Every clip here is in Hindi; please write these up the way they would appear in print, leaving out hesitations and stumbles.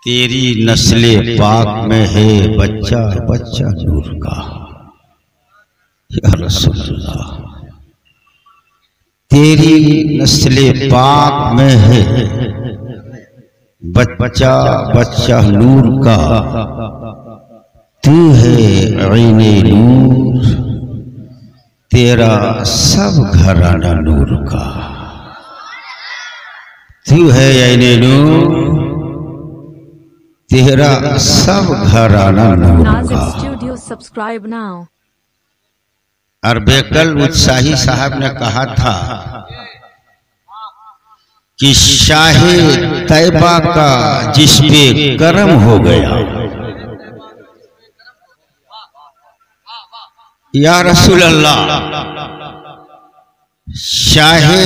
तेरी नस्ले पाक में है बच्चा बच्चा नूर का। या रसूल अल्लाह, तेरी नस्ले पाक में है बच्चा बच्चा नूर का। तू है ऐने नूर, तेरा सब घराना नूर का। तू है ऐने नूर, तेरा सब घराना नूर का। Subscribe now. और बेकल उत्साही साहब ने कहा था कि शाहे तैबा का जिस पे करम हो गया, या रसूल अल्लाह, शाहे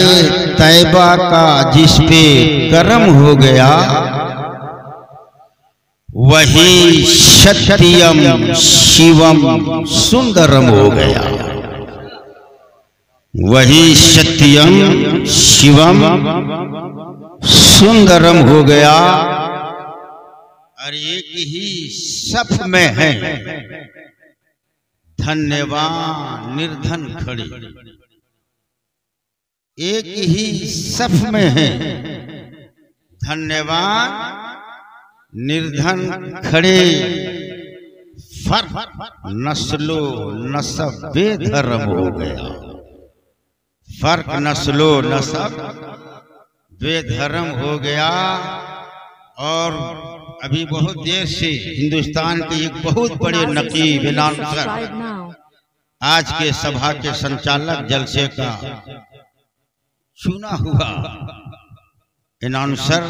तैबा का जिस पे करम हो गया, वही सत्यम शिवम सुंदरम हो गया। वही सत्यम शिवम सुंदरम हो गया। और एक ही सफ में है धन्यवान निर्धन खड़े। एक ही सफ में है धन्यवान निर्धन खड़े। फर्क नस्लो नसब बेधर्म हो गया। फर्क नस्लो नसब बेधर्म हो गया। और अभी बहुत देर से हिंदुस्तान के एक बहुत बड़े नकीब अनाउंसर, आज के सभा के संचालक जलसे का चुना हुआ अनाउंसर,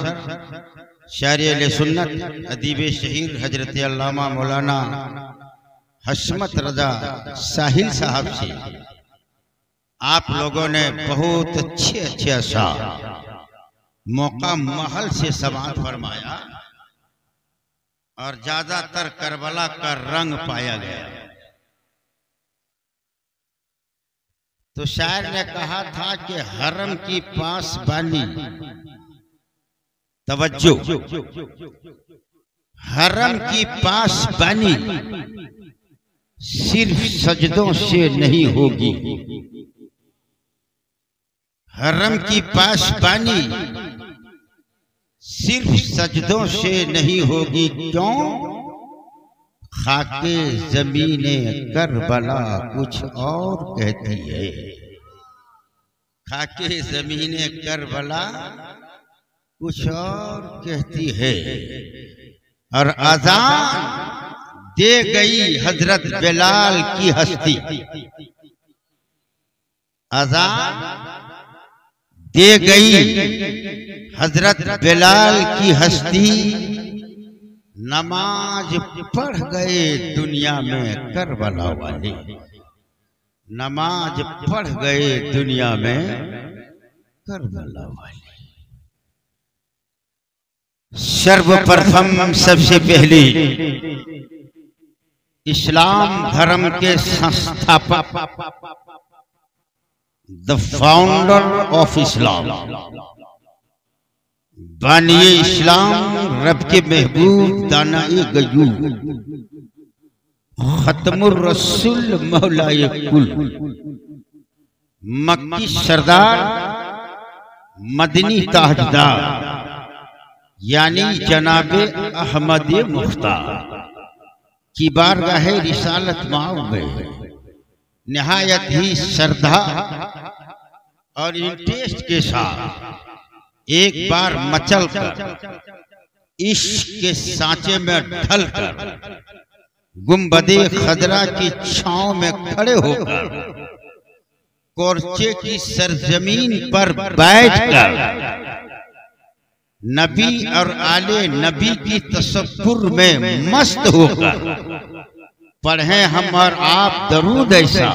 शायर सुन्नत अदीब शहीर हजरत अल्लामा मौलाना हशमत रजा साहिल साहब से आप लोगों ने बहुत अच्छे अच्छे अशार मौका महल से समाअत फरमाया और ज्यादातर करबला का रंग पाया गया। तो शायर ने कहा था कि हरम की पासबानी, तवज्जो, हरम की पासबानी सिर्फ सजदों से नहीं होगी। हरम की पासबानी सिर्फ सजदों से नहीं होगी। क्यों? खाके जमीने करबला कुछ और कहती है। खाके जमीने करबला कुछ और कहती है। और अजान दे गई हजरत बिलाल की हस्ती। अजान दे गई हजरत बिलाल की हस्ती। नमाज पढ़ गए दुनिया में करबला वाले। नमाज पढ़ गए दुनिया में करबला वाले। सर्वप्रथम सबसे पहले इस्लाम धर्म के संस्थापक, द फाउंडर ऑफ इस्लाम, बानिए इस्लाम, रब के महबूब, दानाए गयूब, खत्मुर रसूल, मौलाए कुल, मक्की सरदार, मदनी ताजदार, यानी जनाबे अहमद मुख्तार की बारगाह रिसालत माओ में निहायत ही श्रद्धा और इंटरेस्ट के साथ एक बार मचल कर इश्क के सांचे में ढल कर गुंबदे खदरा की छांव में खड़े होकर कोर्चे की सरजमीन पर बैठकर नबी और आले नबी की तसव्वुर में मस्त होकर पढ़े हम और आप दरूद ऐसा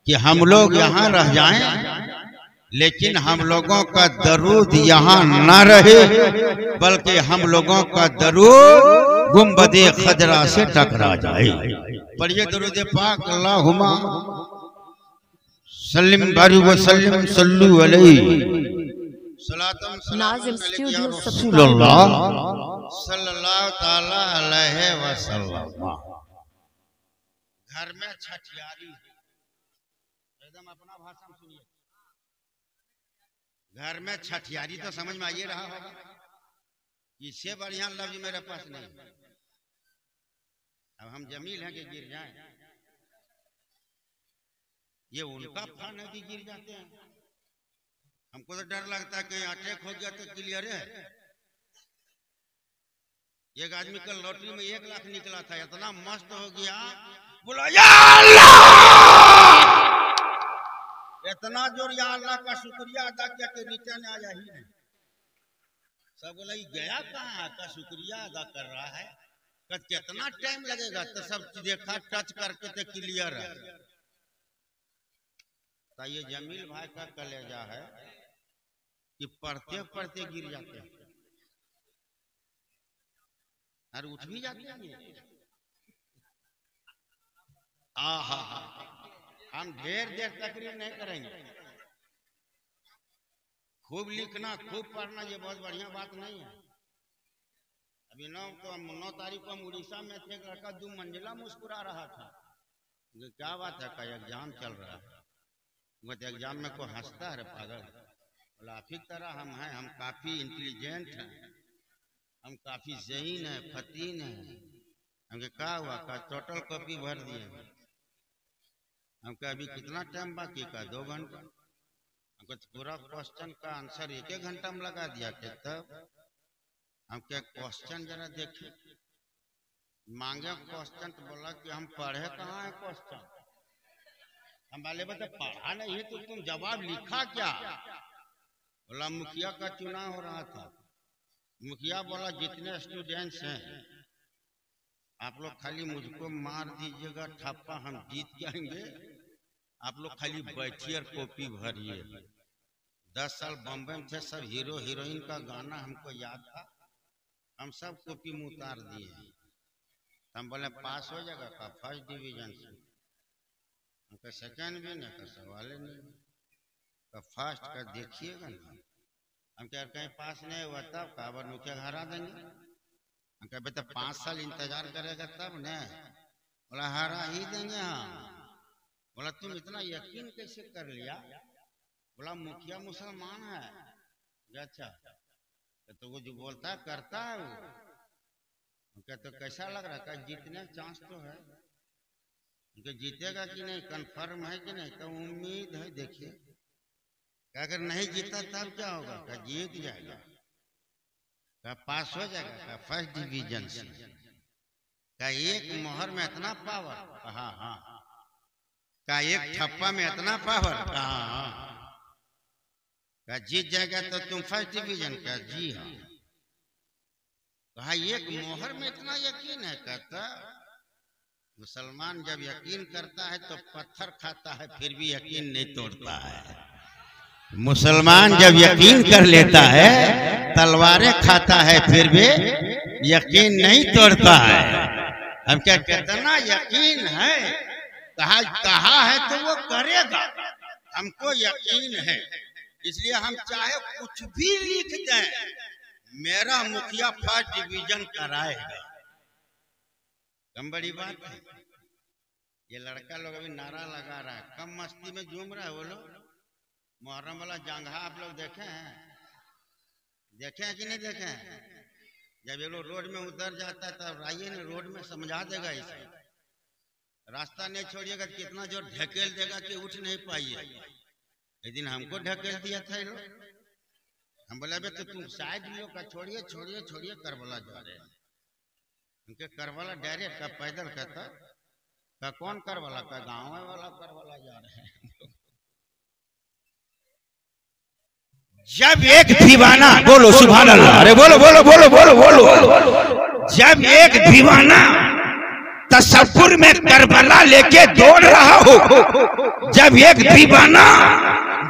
कि हम लोग यहाँ रह जाएं, लेकिन हम लोगों का दरूद यहाँ न रहे, बल्कि हम लोगों का दरूद गुंबदे खजरा से टकरा जाए। पढ़िए दरूद पाक। अल्लाहुम्मा सल्लिम बारी व सल्लिम सल्लु अलैहि। नाज़िम स्टूडियो रसूलुल्लाह सल्लल्लाहु ताला अलैहि वसल्लम। घर में छठियारी एकदम अपना भाषा में सुनिए। घर में छठियारी तो समझ में आइए रहा होगा, इससे बढ़िया लफ्ज मेरे पास नहीं। अब हम जमील हैं कि गिर जाएं, ये उनका फन है कि गिर जाते हैं। हमको तो डर लगता है कि अटैक हो गया तो क्लियर है। एक आदमी का लॉटरी में 1 लाख निकला था, इतना मस्त हो गया, बोला या अल्लाह, इतना जोर या अल्लाह का शुक्रिया अदा किया कि रिटर्न आया ही नहीं। सब बोला गया कहाँ का शुक्रिया अदा कर रहा है, कितना टाइम लगेगा, तो सब देखा टच करके तो क्लियर है। तो ये जमील भाई का कलेजा है कि पढ़ते पढ़ते गिर जाते हैं और उठ भी जाते हैं। आहा, हम ढेर देर तकरीर नहीं करेंगे। खूब लिखना, खूब पढ़ना, ये बहुत बढ़िया बात नहीं है। अभी 9 तारीख को हम उड़ीसा में थे, एक लड़का 2 मंजिला मुस्कुरा रहा था। क्या बात है, का एग्जाम चल रहा है, एग्जाम में को हंसता है पागल। बोला आप ही तरह हम हैं, हम काफी इंटेलिजेंट हैं, हम काफी ज़हीन हैं, फतीन हैं। हमके क्या हुआ, का टोटल कॉपी भर दिए। हमको अभी कितना टाइम बाकी का, 2 घंटा। हमको पूरा क्वेश्चन का आंसर 1 घंटा में लगा दिया। तब हम क्या क्वेश्चन जरा देखे, मांगे क्वेश्चन तो बोला कि हम पढ़े कहाँ है क्वेश्चन। हम वाले बता पढ़ा नहीं है तो तुम जवाब लिखा क्या। बोला मुखिया का चुनाव हो रहा था। मुखिया बोला जितने स्टूडेंट्स हैं आप लोग खाली मुझको मार दीजिएगा ठप्पा, हम जीत जाएंगे। आप लोग खाली बैठिए और कॉपी भरिए। 10 साल बम्बई में थे, सब हीरो हीरोइन का गाना हमको याद था, हम सब कॉपी में उतार दिए। हम बोले पास हो जाएगा का, फर्स्ट डिवीजन से। हमका सेकेंड भी नहीं का, सवाल नहीं का, फर्स्ट का देखिएगा ना। हम क्या कहीं पास नहीं हुआ तब का बार मुखिया हरा देंगे। हम कह बेटा 5 साल इंतजार करेगा तब न। बोला हरा ही देंगे हम। बोला तुम इतना यकीन कैसे कर लिया। बोला मुखिया मुसलमान है। अच्छा तो वो जो बोलता है करता है वो। क्या तो कैसा लग रहा है, जीतने चांस तो है, जीतेगा कि नहीं, कंफर्म है कि नहीं। तो उम्मीद है, देखिए अगर नहीं जीता तब क्या होगा, क्या जीत जाएगा, क्या पास हो जाएगा, क्या फर्स्ट डिवीजन से। क्या एक मोहर में इतना पावर, हाँ हाँ। क्या एक ठप्पा में इतना पावर, हाँ हाँ। क्या जीत जाएगा तो तुम फर्स्ट डिवीजन का, जी हाँ। कहा एक मोहर में इतना यकीन है। कहता मुसलमान जब यकीन करता है तो पत्थर खाता है फिर भी यकीन नहीं तोड़ता है। मुसलमान जब यकीन कर लेता है तलवारें खाता है फिर भी यकीन नहीं तोड़ता है। हम क्या कितना यकीन है, कहा है तो वो करेगा, हमको यकीन है। इसलिए हम चाहे कुछ भी लिख दें, मेरा मुखिया फर्स्ट डिवीजन कराएगा। कम बड़ी बात है। ये लड़का लोग अभी नारा लगा रहा है, कम मस्ती में झूम रहा है। वो लोग मुहर्रम वाला जंघा आप लोग देखे हैं कि नहीं देखे हैं। जब ये लोग रोड में उतर जाता है तब आइए ना, रोड में समझा देगा इसे। रास्ता नहीं छोड़िएगा, कितना जोर ढकेल देगा कि उठ नहीं पाइए। एक दिन हमको ढकेल दिया था ये लोग। हम बोला बे तो तुम साइड लो का, छोड़िए छोड़िए छोड़िए, करबला जा रहे हैं। उनके करबला डायरेक्ट का पैदल कहता का, कौन करबला का, गाँव वाला करबला जा रहे हैं। जब एक दीवाना, बोलो सुभान अल्लाह, अरे बोलो बोलो बोलो बोलो बोलो, जब एक दीवाना तसव्वुर में करबला लेके दौड़ रहा हो। जब एक दीवाना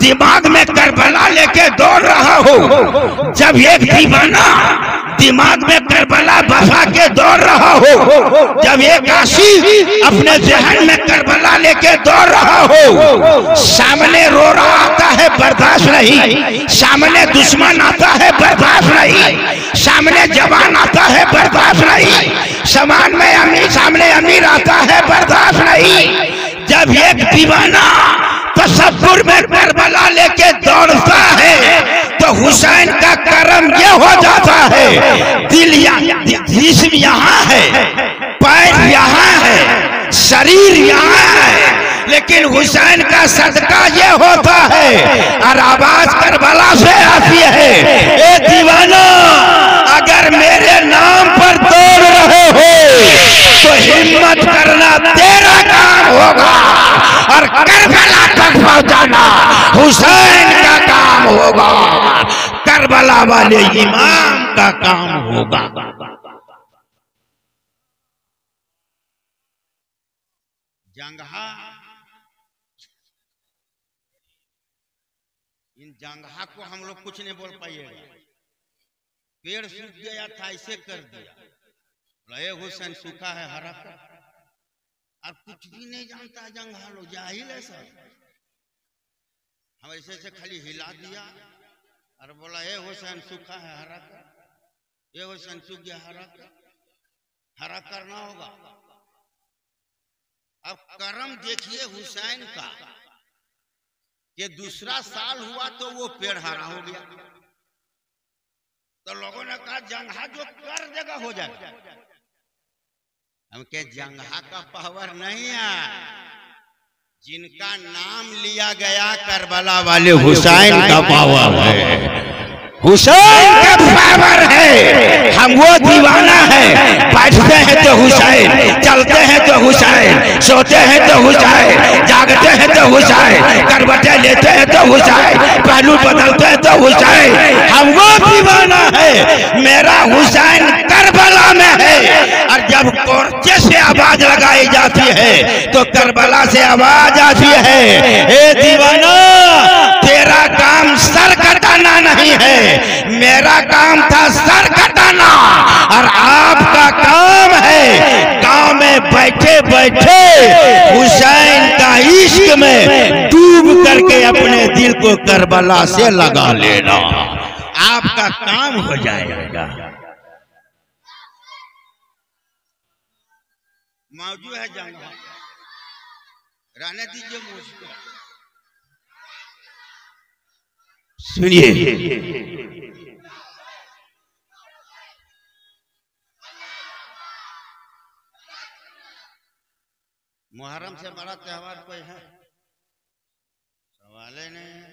दिमाग में करबला लेके दौड़ रहा हो, जब एक दीवाना दिमाग में करबला बसा के दौड़ रहा हो, जब एक आशिक अपने जहन में करबला लेके दौड़ रहा हो, सामने रो रहा आता है बर्दाश्त नहीं, सामने दुश्मन आता है बर्दाश्त नहीं, सामने जवान आता है बर्दाश्त नहीं, सामने अमीर आता है बर्दाश्त नहीं। जब एक दीवाना तसव्वुर में करबला लेके दौड़ता है तो हुसैन का करम ये हो जाता है, जिस्म यहाँ है, पैर यहाँ है, शरीर यहाँ है, लेकिन हुसैन का सदका ये होता है और आवाज करबला से आती है, ए दीवाना अगर मेरे नाम पर दौड़ रहे हो तो हिम्मत करना तेरा काम होगा और करबला तक पहुंचाना हुसैन का काम होगा, करबला वाले इमाम का काम होगा। जंगहा, इन जंगहा को हम लोग कुछ नहीं बोल पाइएगा। पेड़ सूख गया था ऐसे कर दिया, रहे हुसैन सूखा है हरा कर, अब कुछ भी नहीं जानता जंगहा लोग, जाहिल है सब। हम ऐसे से खाली हिला दिया और बोला ए हुसैन सूखा है हरा कर, ए हुसैन सूख गया हरा कर, हरा करना होगा। अब करम देखिए हुसैन का कि दूसरा साल हुआ तो वो पेड़ हरा हो गया। तो लोगों ने कहा जंगहा जो कर देगा हो जाएगा। हम के जंगहा का पावर नहीं है, जिनका नाम लिया गया करबला वाले हुसैन का पावर है, हुसैन का पावर है। हम वो दीवाना है, बैठते हैं तो हुसैन, चलते हैं तो हुसैन, सोते हैं तो हुसैन, जागते हैं तो हुसैन, करवटें लेते हैं तो हुसैन, पहलू बदलते हैं तो हुसैन। हम वो दीवाना है, मेरा हुसैन करबला में है। और जब कोर्चे से आवाज लगाई जाती है तो करबला से आवाज आती है, ए दीवाना तेरा काम सर कटाना नहीं है, मेरा काम था सर कटाना और आपका काम है गांव में बैठे बैठे हुसैन का इश्क में डूब करके अपने दिल को करबला से लगा लेना, आपका काम हो जाएगा। मौजूद है जंगहा, रहने दीजिए मुझको। सुनिए, मुहर्रम से बड़ा त्योहार कोई है? सवाल ही नहीं है।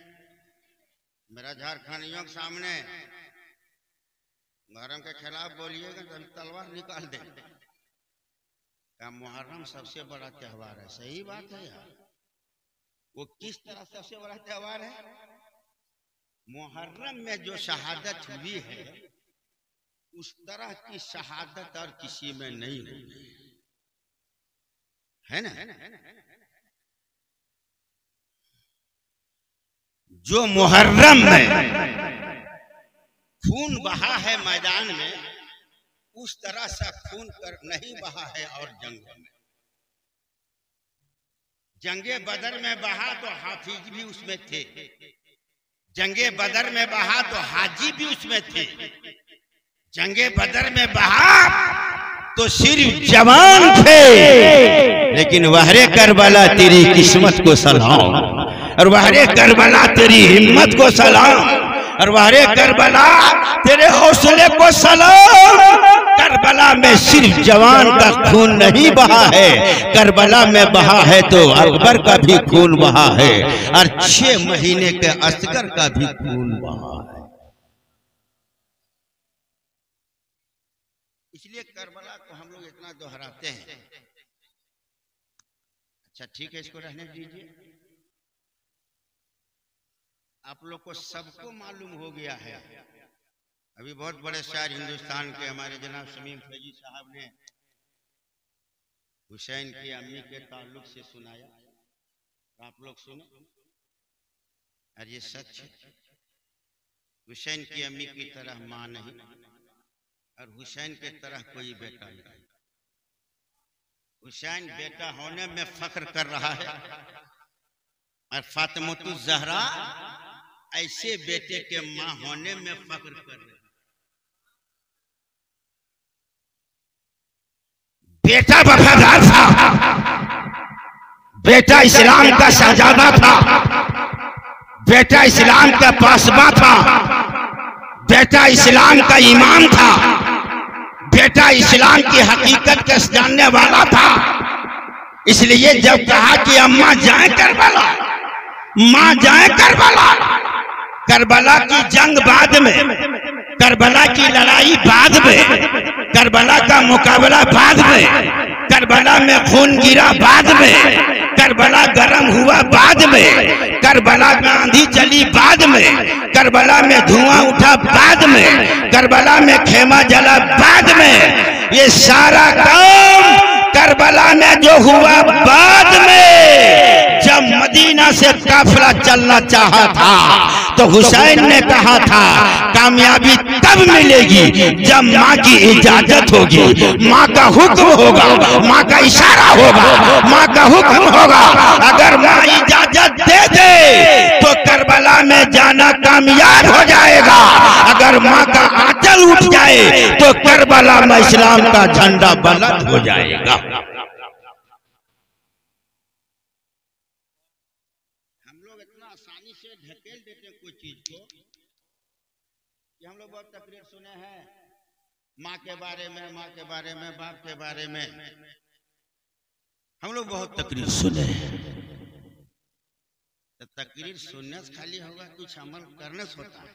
मेरा झारखंडियों के सामने मुहर्रम के खिलाफ बोलिएगा तो तलवार निकाल दे। क्या मुहर्रम सबसे बड़ा त्योहार है? सही बात है यार। वो किस तरह सबसे बड़ा त्योहार है? मुहर्रम में जो शहादत हुई है उस तरह की शहादत और किसी में नहीं हुई है ना। जो मुहर्रम में खून बहा है मैदान में, उस तरह से खून कर नहीं बहा है और जंगों में। जंगे बदर में बहा तो हाफिज भी उसमें थे, जंगे बदर में बहा तो हाजी भी उसमें थे, जंगे बदर में बहा तो सिर्फ जवान थे। लेकिन वहरे करबला तेरी किस्मत को सलाम, और वहरे करबला तेरी हिम्मत को सलाम, और वहरे करबला तेरे हौसले को सलाम। करबला में सिर्फ जवान का खून नहीं बहा है, करबला में बहा है तो अकबर का भी खून बहा है और 6 महीने के असगर का भी खून बहा है। इसलिए करबला को हम लोग इतना दोहराते हैं। अच्छा ठीक है, इसको रहने दीजिए। आप लोग को सबको मालूम हो गया है, अभी बहुत बड़े शायर हिंदुस्तान के हमारे जनाब शमीम फैजी साहब ने हुसैन की अम्मी के ताल्लुक से सुनाया, आप लोग सुनो और ये सच है। हुसैन की अम्मी की तरह माँ नहीं और हुसैन के तरह कोई बेटा नहीं। हुसैन बेटा होने में फख्र कर रहा है और फातिमा ज़हरा ऐसे बेटे के माँ होने में फख्र कर रहे। बेटा वफादार था, बेटा इस्लाम का शहजादा था, बेटा इस्लाम का पासबा था, बेटा इस्लाम का इमाम था, बेटा इस्लाम की हकीकत का जानने वाला था। इसलिए जब कहा कि अम्मा जाए करबला, माँ जाए करबला, करबला की जंग बाद में, करबला की लड़ाई बाद में, करबला का मुकाबला बाद में, करबला में खून गिरा बाद में, करबला गरम हुआ बाद में, करबला में आंधी चली बाद में, करबला में धुआं उठा बाद में, करबला में खेमा जला बाद में। ये सारा काम करबला में जो हुआ बाद में। जब मदीना से काफिला चलना चाहा था तो हुसैन ने कहा था कामयाबी तब मिलेगी जब माँ की इजाजत होगी, माँ का हुक्म होगा, माँ का इशारा होगा, माँ का हुक्म होगा। अगर माँ इजाजत दे दे तो करबला में जाना कामयाब हो जाएगा। अगर माँ का आंचल उठ जाए तो करबला में इस्लाम का झंडा बुलंद हो जाएगा। आसानी से ढकेल देते हैं कोई चीज को कि हम लोग बहुत तकरीर सुने हैं माँ के बारे में, माँ के बारे में, बाप के बारे में, हम लोग बहुत तकरीर सुने हैं। तो तकरीर सुनने से खाली होगा, कुछ अमल करने से होता है।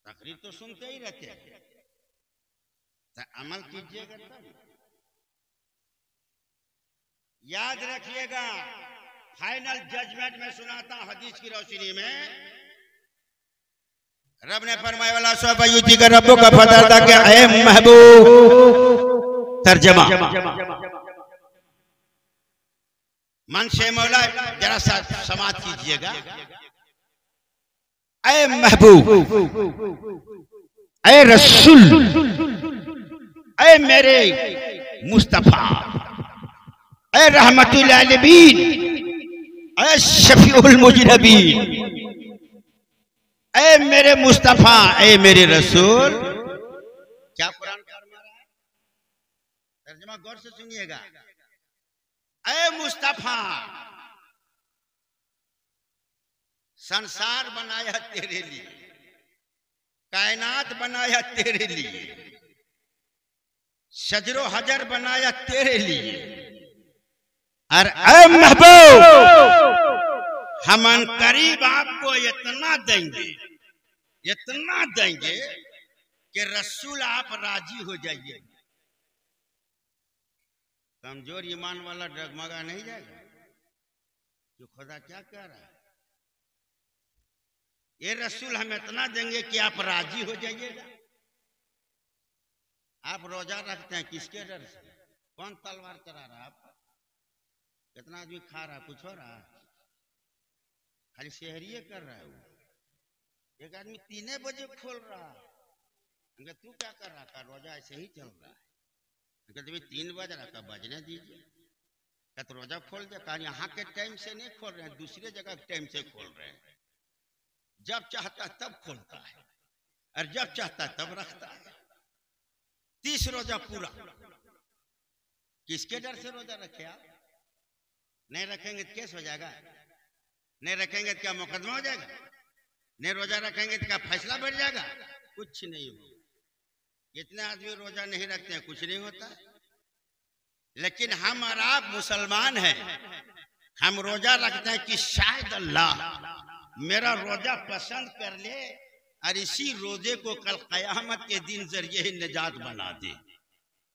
तकरीर तो सुनते ही रहते हैं, तो अमल कीजिएगा तब। याद रखिएगा, फाइनल जजमेंट में सुनाता हदीस की रोशनी में रब ने फरमाया वाला सौफयुती का रब्बो का फतरदा के ऐ महबूब। तर्जमा मन से मौला जरा सा समाज कीजिएगा। ऐ महबूब, ऐ रसूल, ऐ मेरे मुस्तफा, ऐ रहमतुल आलमीन, ऐ शफीउल मुजरबीन, ऐ मेरे मुस्तफा, ऐ मेरे रसूल। क्या कुरान फरमा रहा है? तर्जुमा गौर से सुनिएगा। ऐ मुस्तफा, संसार बनाया तेरे लिए, कायनात बनाया तेरे लिए, शजरो हजर बनाया तेरे लिए, और ऐ महबूब, हम करीब आपको इतना देंगे, इतना देंगे कि रसूल आप राजी हो जाइए। कमजोर ईमान वाला डगमगा नहीं जाएगा जो खुदा क्या कह रहा है। ये रसूल हम इतना देंगे कि आप राजी हो जाइएगा। आप रोजा रखते हैं किसके डर से? कौन तलवार चला रहा है आप? कितना आदमी खा रहा है? कुछ हो रहा है? खाली शहरिये कर रहा है वो। एक आदमी 3 बजे खोल रहा है, तू क्या कर रहा था? रोजा ऐसे ही चल रहा है। 3 बज रहा था, बजने दीजिए। क्या तो रोजा खोल दे? कहा यहाँ के टाइम से नहीं खोल रहे हैं, दूसरे जगह के टाइम से खोल रहे हैं। जब चाहता तब खोलता है और जब चाहता तब रखता है। 30 रोजा पूरा। किसके डर से रोजा रखे आप? नहीं रखेंगे तो केस हो जाएगा, नहीं रखेंगे तो क्या मुकदमा हो जाएगा, नहीं रोजा रखेंगे तो क्या फैसला बढ़ जाएगा? कुछ नहीं होगा। जितने आदमी रोजा नहीं रखते हैं कुछ नहीं होता। लेकिन हम और आप मुसलमान हैं, हम रोजा रखते हैं कि शायद अल्लाह मेरा रोजा पसंद कर ले और इसी रोजे को कल कयामत के दिन जरिए ही निजात बना दे,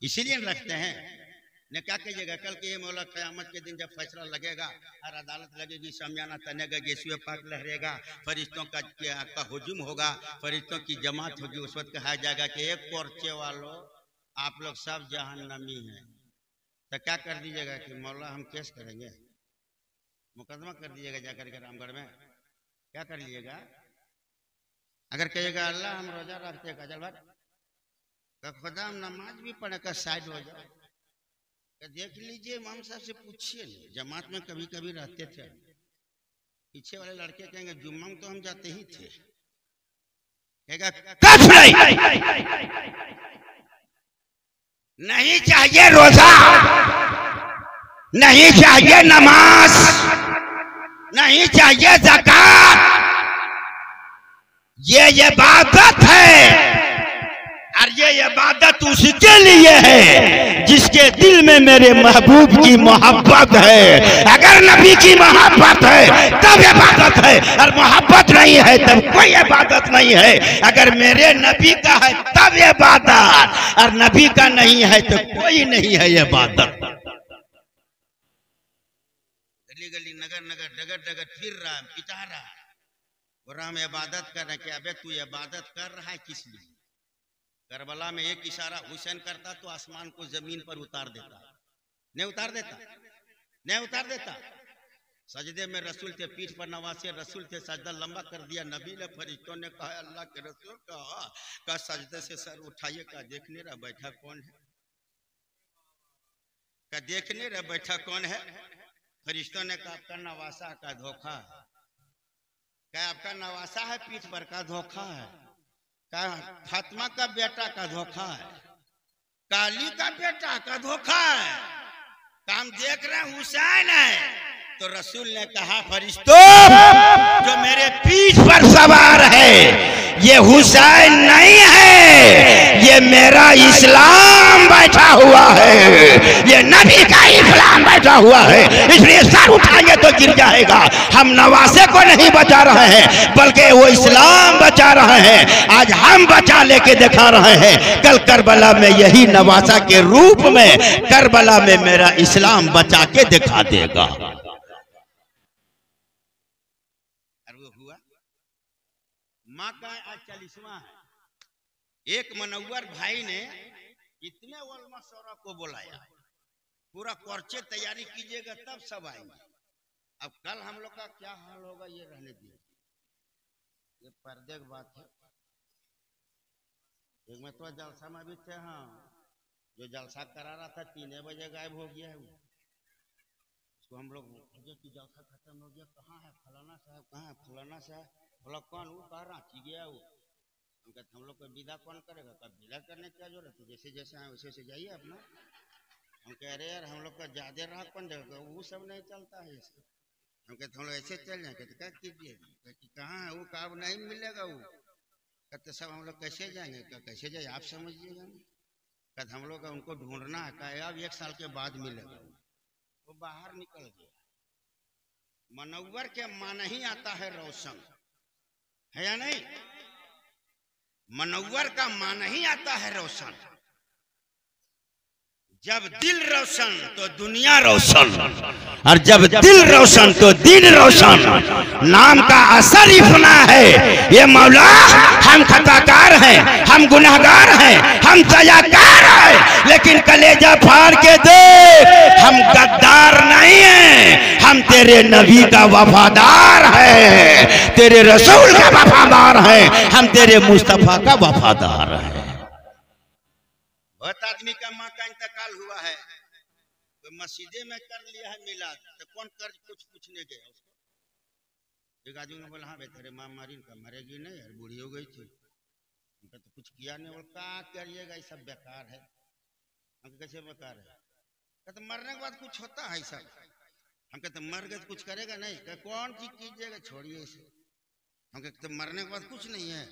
इसीलिए रखते हैं। ने क्या कहिएगा कल के ये मौला क़यामत के दिन जब फैसला लगेगा और अदालत लगेगी, शामियाना तनेगा, गेसुए पाक लहरेगा, फरिश्तों का हुजूम होगा, फरिश्तों की जमात होगी। उस वक्त कहा जाएगा कि एक पर्चे वालों आप लोग सब जहन्नमी हैं, तो क्या कर दीजिएगा कि मौला हम केस करेंगे, मुकदमा कर दीजिएगा जाकर के रामगढ़ में, क्या कर लीजिएगा? अगर कहिएगा अल्लाह हम रोजा रखते हैं, चल भाई का खुदा हम नमाज भी पढ़े का साइड हो जाओ, देख लीजिए इमाम साहब से पूछिए, जमात में कभी कभी रहते थे, पीछे वाले लड़के कहेंगे जुम्मा में तो हम जाते ही थे, कहेगा कुछ नहीं चाहिए रोजा, नहीं चाहिए नमाज, नहीं चाहिए ज़कात, ये इबादत है। और ये इबादत उसके लिए है जिसके दिल में मेरे महबूब की मोहब्बत है। अगर नबी की मोहब्बत है तब इबादत है, और मोहब्बत नहीं है तब कोई इबादत नहीं है। अगर मेरे नबी का है तब इबादत, और नबी का नहीं है तो कोई नहीं है इबादत। गली गली नगर नगर डगर डगर फिर रहा है, पिटा रहा है, और हम इबादत कर रहे हैं कि अबे तू इबादत कर रहा है किस लिए? करबला में एक इशारा हुसैन करता तो आसमान को जमीन पर उतार देता, नहीं उतार देता, नहीं उतार देता। सजदे में रसूल थे, पीठ पर नवासे रसूल थे, सजदा लंबा कर दिया नबी ने, फरिश्तों ने कहा अल्लाह के रसूल का सजदे से सर उठाइए, का देखने रहा बैठा कौन है, का देखने रहा बैठा कौन है। फरिश्तों ने कहा आपका नवासा का धोखा है, क्या आपका नवासा है पीठ पर का धोखा है, का फातिमा का बेटा का धोखा है, काली का बेटा का धोखा है, काम देख रहे हैं हुसैन है। तो रसूल ने कहा फरिश्तों जो मेरे पीठ पर सवार है ये हुसैन नहीं है, ये मेरा इस्लाम बैठा हुआ है, ये नबी का इस्लाम बैठा हुआ है, इसलिए सर उठाएंगे तो गिर जाएगा। हम नवासे को नहीं बचा रहे हैं बल्कि वो इस्लाम बचा रहे हैं। आज हम बचा लेके दिखा रहे हैं, कल करबला में यही नवासा के रूप में करबला में मेरा इस्लाम बचा के दिखा देगा। माँ का आज 40वां है। एक मनव्वर भाई ने इतने उलमा शौरा को बुलाया, पूरा पर्चे तैयारी कीजिएगा तब सब आएंगे। अब कल हम लोग का क्या हाल होगा ये रहने दीजिए, ये पर्दे की बात है। एक में तो जलसा में भी थे, हाँ जो जलसा करा रहा था 3 बजे गायब हो गया है वो, उसको हम लोग कि जलसा खत्म हो गया, कहाँ है फलाना साहब, कहाँ है फलाना साहब, बोला कौन वो, कहा रांची गया वो। हम कहते हम लोग को विदा कौन करेगा, कब विदा करने क्या जरूरत है, जैसे जैसे आए वैसे वैसे जाइए अपना। हम कह रहे यार हम लोग का ज्यादा रहा कौन जगह, वो सब नहीं चलता है ऐसे। हम कहते हम लोग ऐसे चल जाए, कहते क्या कीजिए, कहाँ है वो, कहा नहीं मिलेगा वो। कहते सब हम लोग कैसे जाएंगे, कैसे जाए आप समझिएगा ना। कहते हम लोग उनको ढूंढना है, कहा अब 1 साल के बाद मिलेगा। वो बाहर निकल गया। मनव्वर के मन ही आता है रोशन, है या नहीं? मनव्वर का मान ही आता है रोशन। जब दिल रोशन तो दुनिया रोशन, और जब दिल रोशन तो दिन रोशन। नाम का असर इतना है, ये मौला हम खताकार हैं, हम गुनहगार हैं, हम सजाकार हैं, लेकिन कलेजा फाड़ के देख हम गद्दार नहीं हैं, हम तेरे नबी का वफादार है, तेरे रसूल का वफादार है, हम तेरे मुस्तफा का वफादार है। बहुत आदमी का माँ का इंतकाल हुआ है, तो मस्जिदे में कर लिया है मिलाद, तो कौन कर्ज कुछ पूछने गया उसको। एक आदमी ने बोला हाँ भाई तेरे माँ मारी का मरेगी नहीं यार, बूढ़ी हो गई थी, उनका तो कुछ किया नहीं। बोल क्या करिएगा, ये सब बेकार है। हम कैसे बेकार है, कहते मरने के बाद कुछ होता है सब। हम कहते मर गए तो कुछ करेगा नहीं, कौन चीज कीजिएगा छोड़िए इसे। हम कहते मरने के बाद कुछ नहीं है।